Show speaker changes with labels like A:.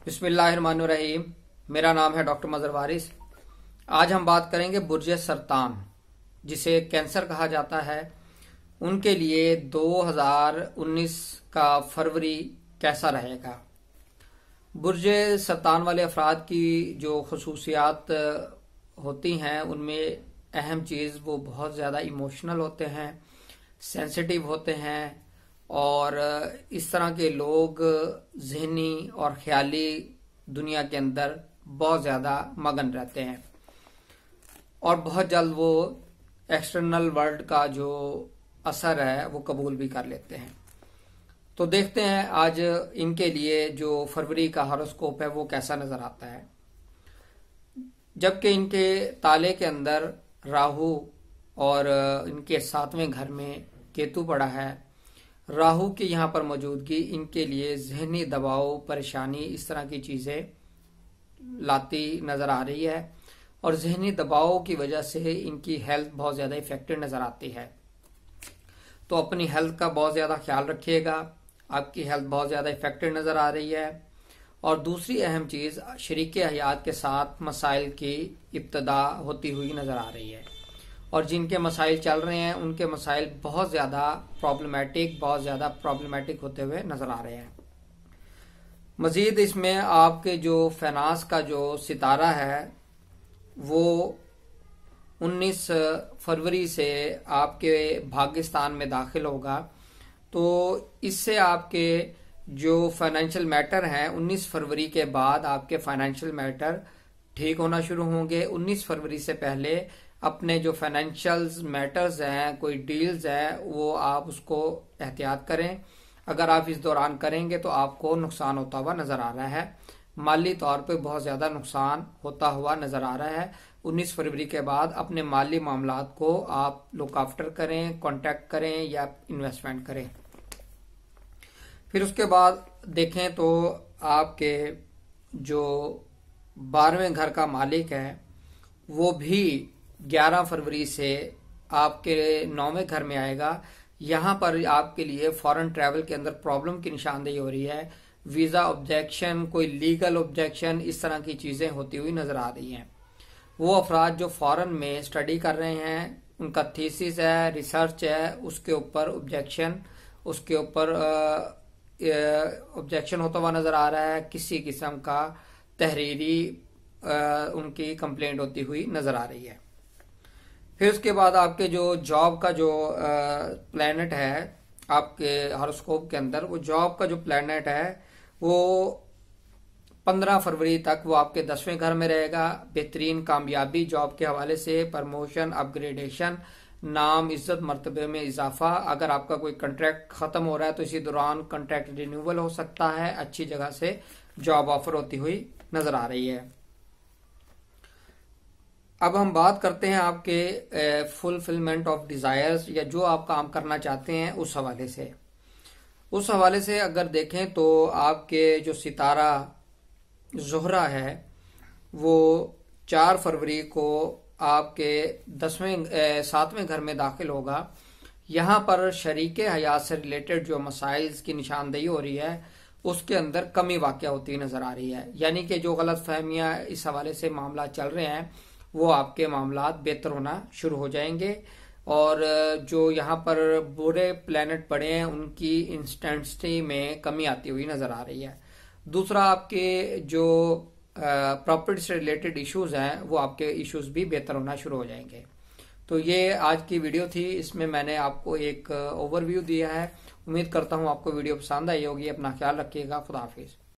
A: बिस्मिल्लाहिर्रहमानिर्रहीम। मेरा नाम है डॉक्टर मजहर वारिस। आज हम बात करेंगे बुर्ज सरतान, जिसे कैंसर कहा जाता है, उनके लिए 2019 का फरवरी कैसा रहेगा। बुर्ज सरतान वाले अफराद की जो खसूसियात होती हैं, उनमें अहम चीज़ वो बहुत ज़्यादा इमोशनल होते हैं, सेंसिटिव होते हैं, और इस तरह के लोग ज़हनी और ख्याली दुनिया के अंदर बहुत ज़्यादा मगन रहते हैं और बहुत जल्द वो एक्सटर्नल वर्ल्ड का जो असर है वो कबूल भी कर लेते हैं। तो देखते हैं आज इनके लिए जो फरवरी का हॉरोस्कोप है वो कैसा नज़र आता है। जबकि इनके ताले के अंदर राहु और इनके 7वें घर में केतु पड़ा है। राहु की यहाँ पर मौजूदगी इनके लिए जहनी दबाव, परेशानी, इस तरह की चीज़ें लाती नज़र आ रही है और जहनी दबाव की वजह से इनकी हेल्थ बहुत ज़्यादा इफेक्टेड नज़र आती है। तो अपनी हेल्थ का बहुत ज़्यादा ख्याल रखिएगा। आपकी हेल्थ बहुत ज़्यादा इफेक्टेड नज़र आ रही है। और दूसरी अहम चीज़, शरीक हयात के साथ मसाइल की इब्तदा होती हुई नज़र आ रही है और जिनके मसाइल चल रहे हैं उनके मसाइल बहुत ज़्यादा प्रॉब्लमेटिक होते हुए नज़र आ रहे हैं। मज़ीद इसमें आपके जो फाइनेंस का जो सितारा है वो 19 फरवरी से आपके भाग्यस्थान में दाखिल होगा। तो इससे आपके जो फाइनेंशियल मैटर हैं 19 फरवरी के बाद आपके फाइनेंशियल मैटर ठीक होना शुरू होंगे। 19 फरवरी से पहले अपने जो फाइनेंशियल मैटर्स हैं, कोई डील्स हैं, वो आप उसको एहतियात करें। अगर आप इस दौरान करेंगे तो आपको नुकसान होता हुआ नज़र आ रहा है, माली तौर पे बहुत ज़्यादा नुकसान होता हुआ नज़र आ रहा है। 19 फरवरी के बाद अपने माली मामलात को आप लुक आफ्टर करें, कॉन्टैक्ट करें या इन्वेस्टमेंट करें। फिर उसके बाद देखें तो आपके जो 12वें घर का मालिक है वो भी 11 फरवरी से आपके 9वें घर में आएगा। यहाँ पर आपके लिए फॉरेन ट्रैवल के अंदर प्रॉब्लम की निशानदेही हो रही है। वीज़ा ऑब्जेक्शन, कोई लीगल ऑब्जेक्शन, इस तरह की चीज़ें होती हुई नज़र आ रही हैं। वो अफराद जो फॉरेन में स्टडी कर रहे हैं, उनका थीसिस है, रिसर्च है, उसके ऊपर ऑब्जेक्शन होता हुआ नज़र आ रहा है। किसी किस्म का तहरीरी उनकी कंप्लेंट होती हुई नज़र आ रही है। फिर उसके बाद आपके जो जॉब का जो प्लैनेट है आपके हॉरोस्कोप के अंदर, वो जॉब का जो प्लैनेट है वो 15 फरवरी तक वो आपके 10वें घर में रहेगा। बेहतरीन कामयाबी जॉब के हवाले से, प्रमोशन, अपग्रेडेशन, नाम, इज्जत, मर्तबे में इजाफा। अगर आपका कोई कॉन्ट्रैक्ट खत्म हो रहा है तो इसी दौरान कॉन्ट्रैक्ट रिन्यूअल हो सकता है। अच्छी जगह से जॉब ऑफर होती हुई नजर आ रही है। अब हम बात करते हैं आपके फुलफिलमेंट ऑफ डिजायर्स, या जो आप काम करना चाहते हैं उस हवाले से अगर देखें तो आपके जो सितारा ज़ोहरा है वो 4 फरवरी को आपके 7वें घर में दाखिल होगा। यहाँ पर शरीक हयात से रिलेटेड जो मसाइल्स की निशानदेही हो रही है उसके अंदर कमी वाक़या होती नज़र आ रही है। यानी कि जो गलत फहमियाँ इस हवाले से मामला चल रहे हैं वो आपके मामलात बेहतर होना शुरू हो जाएंगे। और जो यहाँ पर बुरे प्लैनेट पड़े हैं उनकी इंस्टेंसिटी में कमी आती हुई नज़र आ रही है। दूसरा, आपके जो प्रॉपर्टी से रिलेटेड इश्यूज हैं वो आपके इश्यूज भी बेहतर होना शुरू हो जाएंगे। तो ये आज की वीडियो थी। इसमें मैंने आपको एक ओवरव्यू दिया है। उम्मीद करता हूँ आपको वीडियो पसंद आई होगी। अपना ख्याल रखिएगा। खुदा हाफिज।